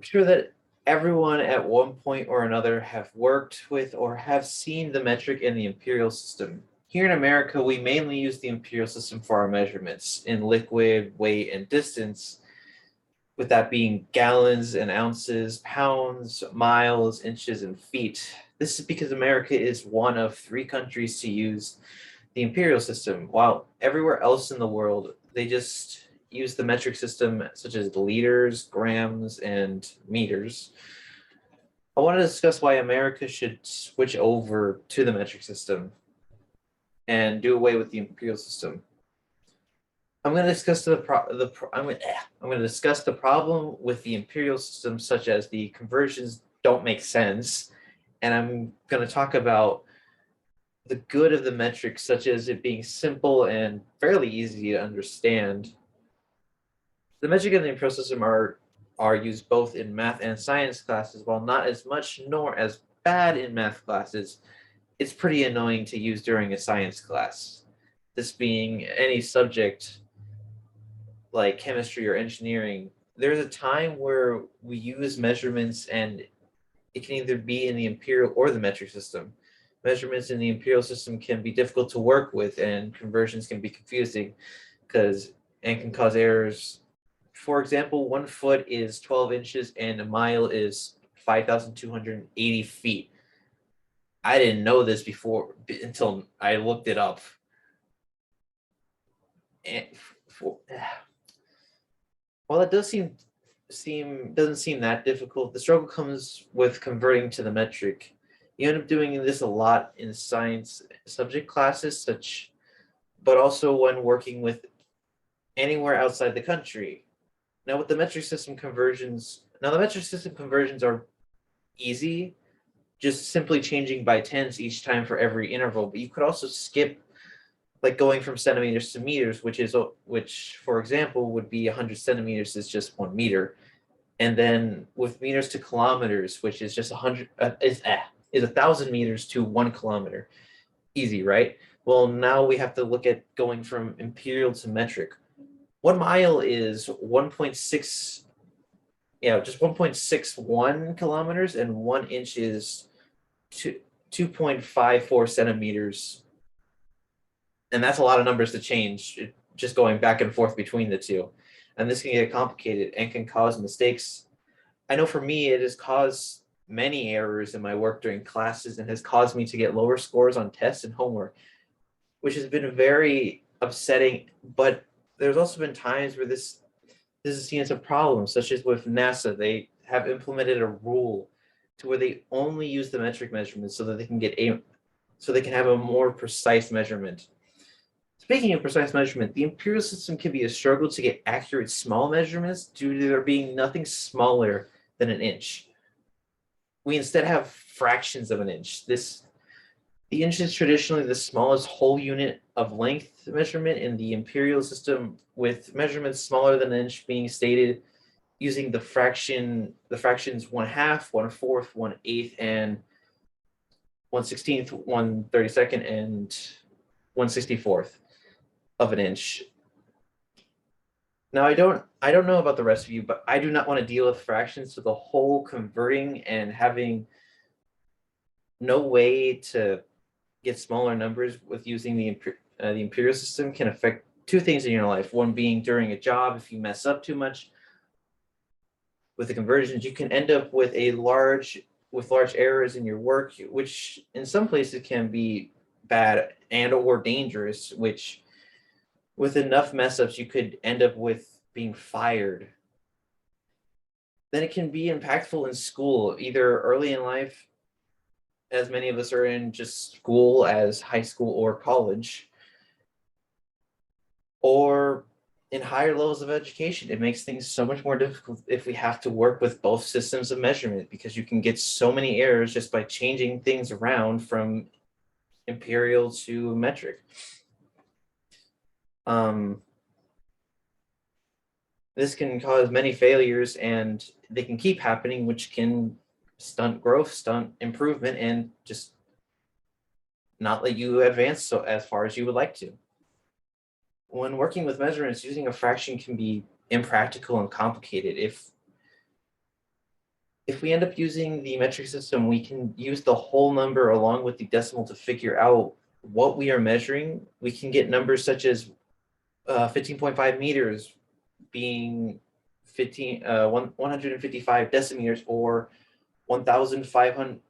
I'm sure that everyone at one point or another have worked with or have seen the metric and the imperial system. Here in America, we mainly use the imperial system for our measurements in liquid, weight, and distance, with that being gallons and ounces, pounds, miles, inches, and feet. This is because America is one of 3 countries to use the imperial system, while everywhere else in the world, they just use the metric system such as liters, grams, and meters. I want to discuss why America should switch over to the metric system and do away with the imperial system. I'm going to discuss I'm going to discuss the problem with the imperial system, such as the conversions don't make sense, and I'm going to talk about the good of the metric, such as it being simple and fairly easy to understand. The metric and the imperial system are used both in math and science classes, while not as much nor as bad in math classes. It's pretty annoying to use during a science class. This being any subject like chemistry or engineering, there's a time where we use measurements and it can either be in the imperial or the metric system. Measurements in the imperial system can be difficult to work with and conversions can be confusing and can cause errors. For example, 1 foot is 12 inches and a mile is 5,280 feet. I didn't know this before until I looked it up. And while it doesn't seem that difficult, the struggle comes with converting to the metric. You end up doing this a lot in science subject classes, but also when working with anywhere outside the country. Now, with the metric system conversions, the metric system conversions are easy, just simply changing by tens each time for every interval. But you could also skip, like going from centimeters to meters, which for example would be 100 centimeters is just 1 meter, and then with meters to kilometers, which is just 1,000 meters to 1 kilometer. Easy, right? Well, now we have to look at going from imperial to metric. 1 mile is 1.6, just 1.61 kilometers, and 1 inch is 2.54 centimeters. And that's a lot of numbers to change, just going back and forth between the two. And this can get complicated and can cause mistakes. I know for me, it has caused many errors in my work during classes and has caused me to get lower scores on tests and homework, which has been very upsetting. But there's also been times where this is seen as a problem, such as with NASA. They have implemented a rule to where they only use the metric measurements so that they can have a more precise measurement. Speaking of precise measurement, the imperial system can be a struggle to get accurate small measurements due to there being nothing smaller than an inch. We instead have fractions of an inch. The inch is traditionally the smallest whole unit of length measurement in the imperial system, with measurements smaller than an inch being stated using the fractions 1/2, 1/4, 1/8, and 1/16, 1/32, and 1/64 of an inch. Now, I don't know about the rest of you, but I do not want to deal with fractions, so the whole converting and having no way to get smaller numbers with using the imperial system can affect 2 things in your life. One being during a job, if you mess up too much with the conversions, you can end up with large errors in your work, which in some places can be bad and or dangerous, which with enough mess ups, you could end up with being fired. Then it can be impactful in school, either early in life, as many of us are in just school as high school or college, or in higher levels of education. It makes things so much more difficult if we have to work with both systems of measurement, because you can get so many errors just by changing things around from imperial to metric. This can cause many failures, and they can keep happening, which can stunt growth, stunt improvement, and just not let you advance so as far as you would like to. When working with measurements, using a fraction can be impractical and complicated. if we end up using the metric system, we can use the whole number along with the decimal to figure out what we are measuring. We can get numbers such as 15.5 meters being 155 decimeters, or 1,500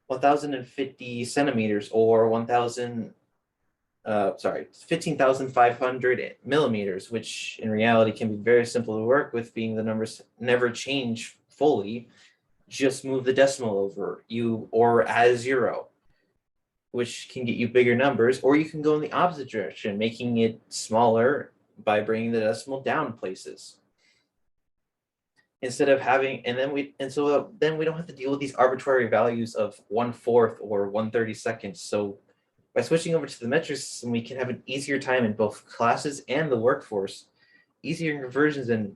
1,050 centimeters, or 15,500 millimeters, which in reality can be very simple to work with, being the numbers never change fully. Just move the decimal over you or add a zero, which can get you bigger numbers, or you can go in the opposite direction, making it smaller by bringing the decimal down places. Instead of having, then we don't have to deal with these arbitrary values of 1/4 or 1/32. So by switching over to the metric system, we can have an easier time in both classes and the workforce. Easier conversions and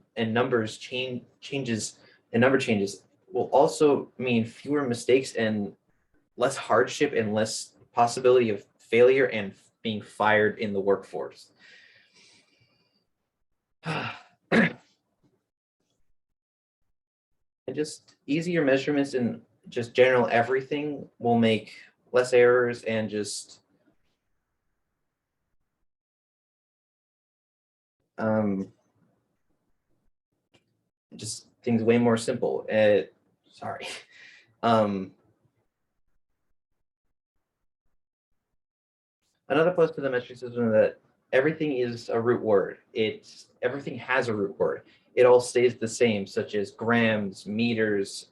changes and number changes will also mean fewer mistakes and less hardship and less possibility of failure and being fired in the workforce. And just easier measurements and just general everything will make less errors and um, just things way more simple. Sorry. Um, Another plus to the metric system is that everything is a root word. Everything has a root word. It all stays the same, such as grams, meters,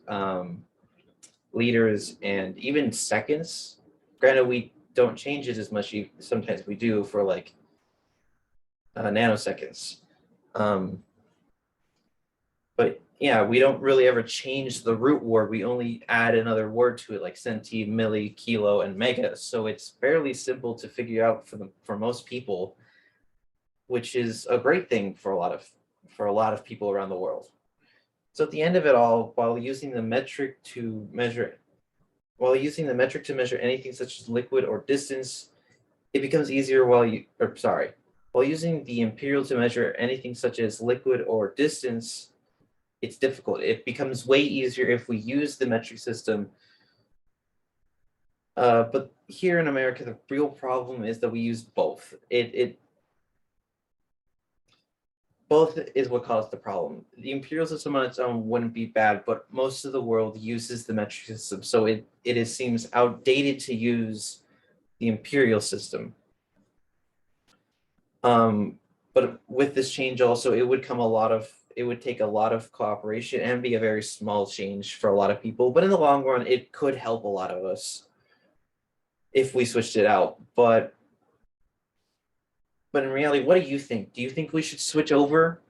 liters, and even seconds. Granted, we don't change it as much. Sometimes we do for like nanoseconds. But yeah, we don't really ever change the root word. We only add another word to it, like centi, milli, kilo, and mega. So it's fairly simple to figure out for most people, which is a great thing for a lot of people around the world. So at the end of it all, while using the metric to measure anything such as liquid or distance, it becomes easier while using the imperial to measure anything such as liquid or distance, it's difficult. It becomes way easier if we use the metric system. But here in America, the real problem is that we use both. Both is what caused the problem. The imperial system on its own wouldn't be bad, but most of the world uses the metric system, so seems outdated to use the imperial system. But with this change also, it would take a lot of cooperation and be a very small change for a lot of people. But in the long run, it could help a lot of us if we switched it out. But in reality, what do you think? Do you think we should switch over